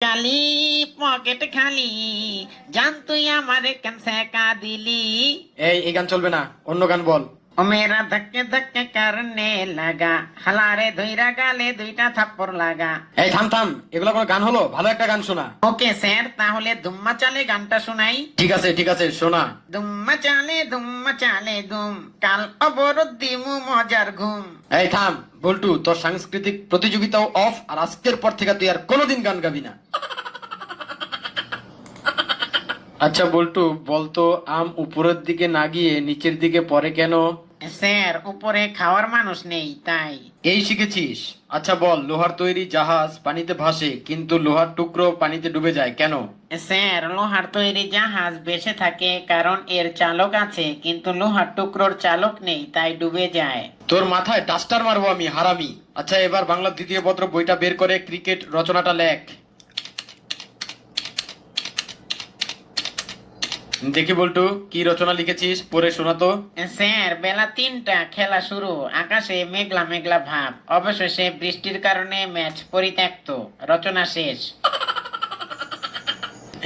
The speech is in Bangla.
কালি পকেট খালি, জান তুই আমারে কেন সেকা দিলি। এই গান চলবে না, অন্য গান বল। ও মেরা ধক্কে ধক্কে করনে লাগা, হালারে ধইরা গালে দুইটা থাপ্পড় লাগা। এই থাম থাম, এগুলো কোনো গান হলো? ভালো একটা গান শোনা। ওকে স্যার, তাহলে দুম্মা চালে গানটা শোনাই। ঠিক আছে শোনা। দুম্মা চালে দুম, কাল অবরোধ দিমু মজার ঘুম। এই থাম বল্টু, তোর সাংস্কৃতিক প্রতিযোগিতাও অফ, আর আজকের পর থেকে তুই আর কোনোদিন গান গাবি না। আচ্ছা বল্টু, বলতো আম উপরের দিকে না গিয়ে নিচের দিকে পড়ে কেন? স্যার, উপরে খাওয়ার মানুষ নেই তাই। এই শিখেছিস? আচ্ছা বল, লোহার তৈরি জাহাজ পানিতে ভাসে কিন্তু লোহার টুকরো পানিতে ডুবে যায় কেন? স্যার, লোহার তৈরি জাহাজ বেঁচে থাকে কারণ এর চালক আছে, কিন্তু লোহার টুকরোর চালক নেই তাই ডুবে যায়। তোর মাথায় ডাস্টার মারবো আমি, হারামি। আচ্ছা এবার বাংলা দ্বিতীয় পত্র বইটা বের করে ক্রিকেট রচনাটা লেখ। দেখি বল্টু, কি রচনা লিখেছিস, পড়ে শোনা তো। স্যার, বেলা 3টা, খেলা শুরু, আকাশে মেঘলা মেঘলা ভাব, অবশেষে বৃষ্টির কারণে ম্যাচ পরিত্যক্ত, রচনা শেষ।